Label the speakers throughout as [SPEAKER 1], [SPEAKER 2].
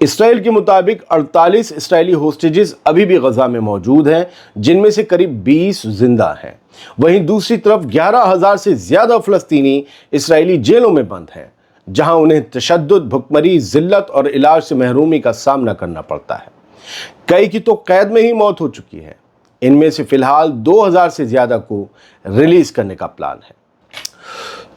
[SPEAKER 1] اسرائیل کے مطابق 48 اسرائیلی ہوسٹیجز ابھی بھی غزہ میں موجود ہیں، جن میں سے قریب 20 زندہ ہیں۔ وہیں دوسری طرف 11,000 سے زیادہ فلسطینی اسرائیلی جیلوں میں بند ہیں، جہاں انہیں تشدد، بھوکمری، ذلت اور علاج سے محرومی کا سامنا کرنا پڑتا ہے۔ کئی کی تو قید میں ہی موت ہو چکی ہے۔ ان میں سے فی الحال 2,000 سے زیادہ کو ریلیز کرنے کا پلان ہے۔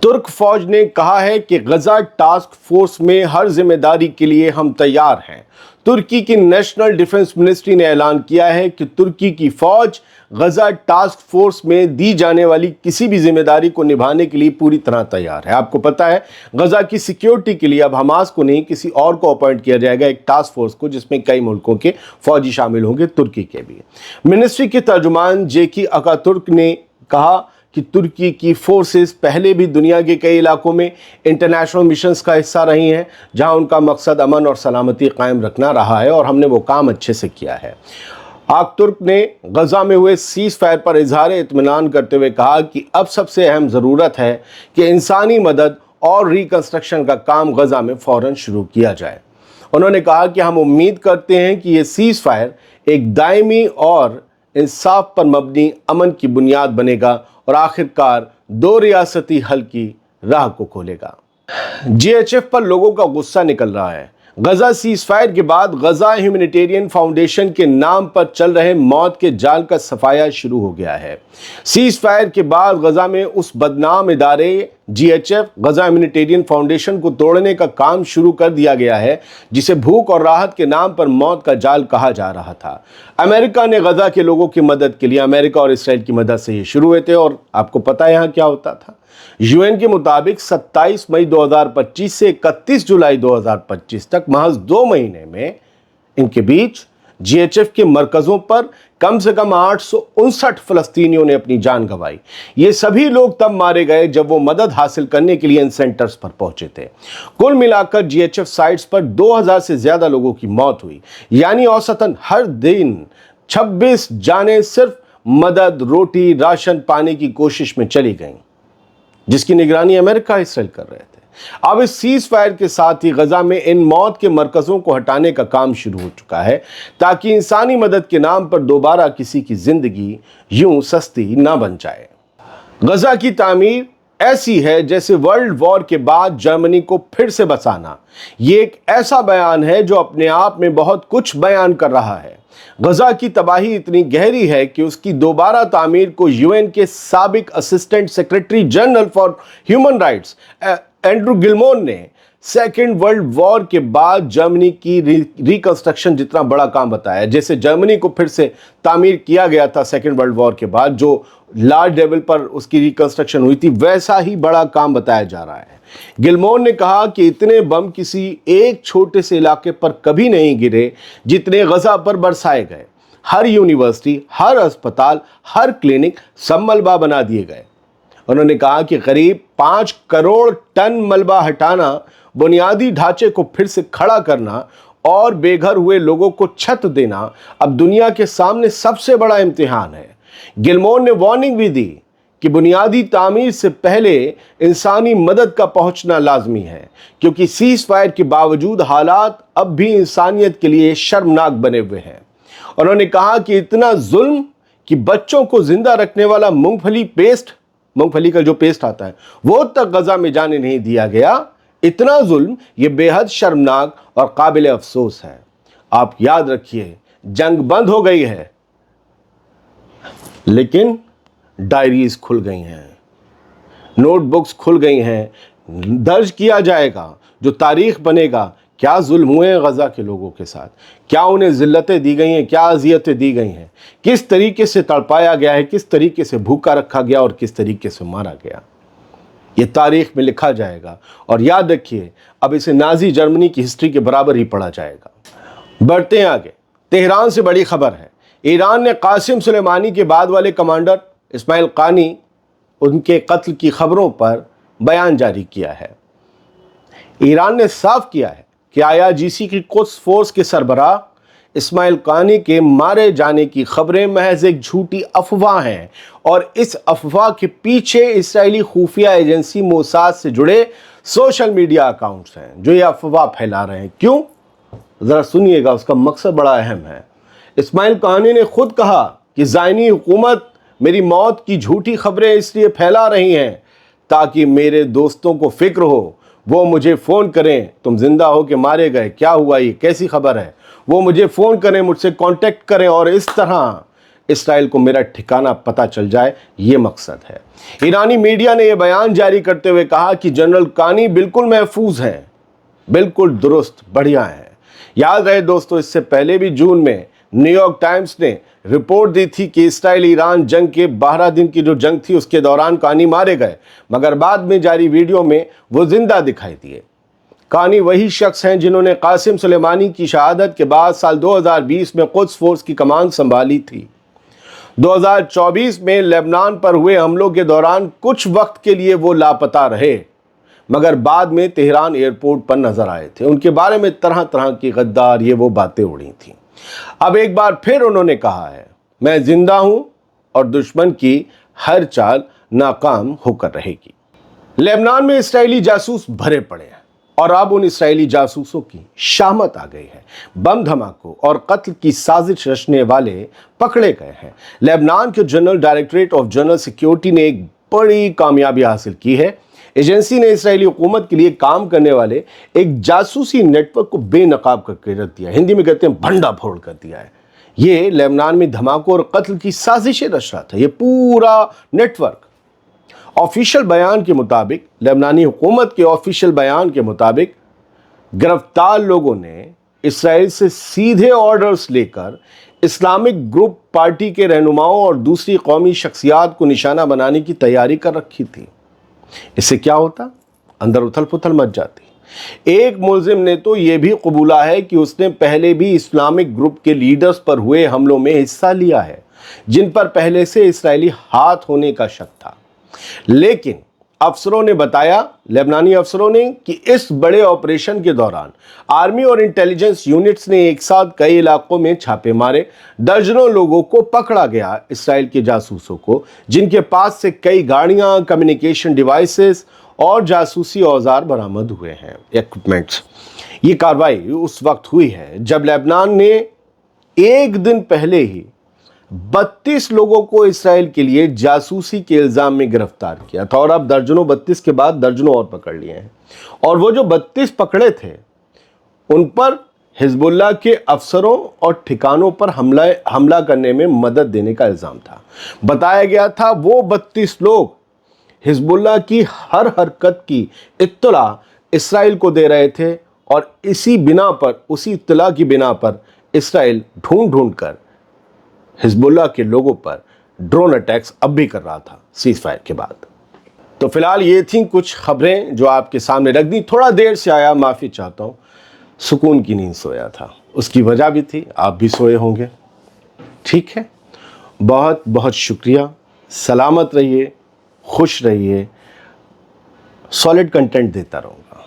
[SPEAKER 1] ترک فوج نے کہا ہے کہ غزہ ٹاسک فورس میں ہر ذمہ داری کے لیے ہم تیار ہیں۔ ترکی کی نیشنل ڈیفنس منسٹری نے اعلان کیا ہے کہ ترکی کی فوج غزہ ٹاسک فورس میں دی جانے والی کسی بھی ذمہ داری کو نبھانے کے لیے پوری طرح تیار ہے۔ آپ کو پتہ ہے غزہ کی سیکیورٹی کے لیے اب حماس کو نہیں، کسی اور کو اپوائنٹ کیا جائے گا، ایک ٹاسک فورس کو، جس میں کئی ملکوں کے فوجی شامل ہوں گے، ترکی کے بھی۔ منسٹری کے ترجمان جیکی اکاتورک نے کہا کہ ترکی کی فورسز پہلے بھی دنیا کے کئی علاقوں میں انٹرنیشنل مشنز کا حصہ رہی ہیں، جہاں ان کا مقصد امن اور سلامتی قائم رکھنا رہا ہے، اور ہم نے وہ کام اچھے سے کیا ہے۔ آکترک نے غزہ میں ہوئے سیز فائر پر اظہار اطمینان کرتے ہوئے کہا کہ اب سب سے اہم ضرورت ہے کہ انسانی مدد اور ریکنسٹرکشن کا کام غزہ میں فوراً شروع کیا جائے۔ انہوں نے کہا کہ ہم امید کرتے ہیں کہ یہ سیز فائر ایک دائمی اور انصاف پر مبنی امن کی بنیاد بنے گا اور آخر کار 2 ریاستی حل کی راہ کو کھولے گا۔ جی ایچ ایف پر لوگوں کا غصہ نکل رہا ہے۔ غزہ سیز فائر کے بعد غزہ ہیومینیٹیرین فاؤنڈیشن کے نام پر چل رہے موت کے جال کا صفایا شروع ہو گیا ہے۔ سیز فائر کے بعد غزہ میں اس بدنام ادارے G H F Gaza humanitarian foundation کو توڑنے کا کام شروع کر دیا گیا ہے، جسے بھوک اور راحت کے نام پر موت کا جال کہا جا رہا تھا۔ امریکہ نے غزہ کے لوگوں کی مدد کے لیے امریکہ اور اسرائیل کی مدد سے یہ شروع ہوئے تھے، اور آپ کو پتہ ہے یہاں کیا ہوتا تھا؟ یو این کے مطابق 27 مئی 2025 سے 31 جولائی 2025 تک محض 2 مہینے میں ان کے بیچ جی ایچ ایف کے مرکزوں پر کم سے کم 859 فلسطینیوں نے اپنی جان گنوائی۔ یہ سبھی لوگ تب مارے گئے جب وہ مدد حاصل کرنے کے لیے ان سینٹرز پر پہنچے تھے۔ کل ملا کر جی ایچ ایف سائٹس پر 2000 سے زیادہ لوگوں کی موت ہوئی، یعنی اوسطاً ہر دن 26 جانیں صرف مدد، روٹی، راشن پانے کی کوشش میں چلی گئیں، جس کی نگرانی امریکہ اسرائیل کر رہے تھے۔ اب اس سیز فائر کے ساتھ ہی غزہ میں ان موت کے مرکزوں کو ہٹانے کا کام شروع ہو چکا ہے، تاکہ انسانی مدد کے نام پر دوبارہ کسی کی زندگی یوں سستی نہ بن جائے۔ غزہ کی تعمیر ایسی ہے جیسے ورلڈ وار کے بعد جرمنی کو پھر سے بسانا۔ یہ ایک ایسا بیان ہے جو اپنے آپ میں بہت کچھ بیان کر رہا ہے۔ غزہ کی تباہی اتنی گہری ہے کہ اس کی دوبارہ تعمیر کو یو این کے سابق assistant secretary general for human rights Andrew Gilmour نے سیکنڈ ورلڈ وار کے بعد جرمنی کی ریکنسٹرکشن جتنا بڑا کام بتایا ہے۔ جیسے جرمنی کو پھر سے تعمیر کیا گیا تھا سیکنڈ ورلڈ وار کے بعد، جو لارج لیول پر اس کی ریکنسٹرکشن ہوئی تھی، ویسا ہی بڑا کام بتایا جا رہا ہے۔ گلمون نے کہا کہ اتنے بم کسی ایک چھوٹے سے علاقے پر کبھی نہیں گرے جتنے غزہ پر برسائے گئے۔ ہر یونیورسٹی، ہر اسپتال، ہر کلینک سب ملبہ بنا دیے گئے۔ انہوں نے کہا کہ قریب 5 کروڑ ٹن ملبہ ہٹانا، بنیادی ڈھانچے کو پھر سے کھڑا کرنا اور بے گھر ہوئے لوگوں کو چھت دینا اب دنیا کے سامنے سب سے بڑا امتحان ہے۔ گلمون نے وارننگ بھی دی کہ بنیادی تعمیر سے پہلے انسانی مدد کا پہنچنا لازمی ہے، کیونکہ سیز فائر کے باوجود حالات اب بھی انسانیت کے لیے شرمناک بنے ہوئے ہیں۔ انہوں نے کہا کہ اتنا ظلم کہ بچوں کو زندہ رکھنے والا مونگ پھلی کا جو پیسٹ آتا ہے وہ تک غزہ میں جانے نہیں دیا گیا۔ اتنا ظلم، یہ بے حد شرمناک اور قابل افسوس ہے۔ آپ یاد رکھیے، جنگ بند ہو گئی ہے، لیکن ڈائریز کھل گئی ہیں، نوٹ بکس کھل گئی ہیں، درج کیا جائے گا، جو تاریخ بنے گا، کیا ظلم ہوئے ہیں غزہ کے لوگوں کے ساتھ، کیا انہیں ذلتیں دی گئی ہیں، کیا اذیتیں دی گئی ہیں، کس طریقے سے تڑپایا گیا ہے، کس طریقے سے بھوکا رکھا گیا اور کس طریقے سے مارا گیا۔ یہ تاریخ میں لکھا جائے گا، اور یاد رکھیے اب اسے نازی جرمنی کی ہسٹری کے برابر ہی پڑھا جائے گا۔ بڑھتے ہیں آگے، تہران سے بڑی خبر ہے۔ ایران نے قاسم سلیمانی کے بعد والے کمانڈر اسماعیل قانی ان کے قتل کی خبروں پر بیان جاری کیا ہے۔ ایران نے صاف کیا ہے کہ IRGC کی قدس فورس کے سربراہ اسماعیل قانی کے مارے جانے کی خبریں محض ایک جھوٹی افواہ ہیں، اور اس افواہ کے پیچھے اسرائیلی خفیہ ایجنسی موساد سے جڑے سوشل میڈیا اکاؤنٹس ہیں جو یہ افواہ پھیلا رہے ہیں۔ کیوں؟ ذرا سنیے گا, اس کا مقصد بڑا اہم ہے. اسماعیل قانی نے خود کہا کہ زائنی حکومت میری موت کی جھوٹی خبریں اس لیے پھیلا رہی ہیں تاکہ میرے دوستوں کو فکر ہو, وہ مجھے فون کریں, تم زندہ ہو کہ مارے گئے, کیا ہوا, یہ کیسی خبر ہے, وہ مجھے فون کریں, مجھ سے کانٹیکٹ کریں اور اس طرح اسرائیل کو میرا ٹھکانہ پتہ چل جائے. یہ مقصد ہے. ایرانی میڈیا نے یہ بیان جاری کرتے ہوئے کہا کہ جنرل قانی بالکل محفوظ ہیں, بالکل درست, بڑھیا ہیں. یاد رہے دوستو, اس سے پہلے بھی جون میں نیو یارک ٹائمز نے رپورٹ دی تھی کہ اسرائیل ایران جنگ کے 12 دن کی جو جنگ تھی اس کے دوران قانی مارے گئے, مگر بعد میں جاری ویڈیو میں وہ زندہ دکھائی دیے. قانی وہی شخص ہیں جنہوں نے قاسم سلیمانی کی شہادت کے بعد سال 2020 میں قدس فورس کی کمان سنبھالی تھی. 2024 میں لبنان پر ہوئے حملوں کے دوران کچھ وقت کے لیے وہ لاپتہ رہے, مگر بعد میں تہران ایئرپورٹ پر نظر آئے تھے. ان کے بارے میں طرح طرح کی غدار یہ وہ باتیں اڑی تھیں. اب ایک بار پھر انہوں نے کہا ہے, میں زندہ ہوں اور دشمن کی ہر چال ناکام ہو کر رہے گی. لبنان میں اسرائیلی جاسوس بھرے پڑے ہیں اور اب ان اسرائیلی جاسوسوں کی شامت آ گئی ہے. بم دھماکوں اور قتل کی سازش رچنے والے پکڑے گئے ہیں. لبنان کے general directorate of general security نے ایک بڑی کامیابی حاصل کی ہے. ایجنسی نے اسرائیلی حکومت کے لیے کام کرنے والے ایک جاسوسی نیٹ ورک کو بے نقاب کر کے رکھ دیا. ہندی میں کہتے ہیں بھنڈا پھوڑ کر دیا ہے. یہ لبنان میں دھماکوں اور قتل کی سازشیں رچ رہا تھا, یہ پورا نیٹ ورک. آفیشیل بیان کے مطابق, لبنانی حکومت کے آفیشیل بیان کے مطابق, گرفتار لوگوں نے اسرائیل سے سیدھے آرڈرز لے کر اسلامک گروپ پارٹی کے رہنماؤں اور دوسری قومی شخصیات کو نشانہ بنانے کی تیاری کر رکھی تھی. اس سے کیا ہوتا؟ اندر اتھل پتھل مچ جاتی. ایک ملزم نے تو یہ بھی قبولا ہے کہ اس نے پہلے بھی اسلامک گروپ کے لیڈرز پر ہوئے حملوں میں حصہ لیا ہے جن پر پہلے سے اسرائیلی ہاتھ ہونے کا شک تھا. لیکن افسروں نے بتایا, لبنانی افسروں نے, کہ اس بڑے آپریشن کے دوران آرمی اور انٹیلیجنس یونٹس نے ایک ساتھ کئی علاقوں میں چھاپے مارے. درجنوں لوگوں کو پکڑا گیا, اسرائیل کے جاسوسوں کو, جن کے پاس سے کئی گاڑیاں, کمیونیکیشن ڈیوائسز اور جاسوسی اوزار برآمد ہوئے ہیں, ایکوپمنٹس. یہ کارروائی اس وقت ہوئی ہے جب لبنان نے ایک دن پہلے ہی 32 لوگوں کو اسرائیل کے لیے جاسوسی کے الزام میں گرفتار کیا تھا, اور اب درجنوں 32 کے بعد درجنوں اور پکڑ لیے ہیں. اور وہ جو 32 پکڑے تھے ان پر حزب اللہ کے افسروں اور ٹھکانوں پر حملہ کرنے میں مدد دینے کا الزام تھا. بتایا گیا تھا وہ 32 لوگ حزب اللہ کی ہر حرکت کی اطلاع اسرائیل کو دے رہے تھے, اور اسی بنا پر, اسی اطلاع کی بنا پر اسرائیل ڈھونڈ ڈھونڈ کر حزب اللہ کے لوگوں پر ڈرون اٹیکس اب بھی کر رہا تھا سیز فائر کے بعد. تو فی الحال یہ تھیں کچھ خبریں جو آپ کے سامنے رکھ دیں. تھوڑا دیر سے آیا, معافی چاہتا ہوں, سکون کی نیند سویا تھا, اس کی وجہ بھی تھی, آپ بھی سوئے ہوں گے. ٹھیک ہے, بہت بہت شکریہ. سلامت رہیے, خوش رہیے, سالڈ کنٹینٹ دیتا رہوں گا.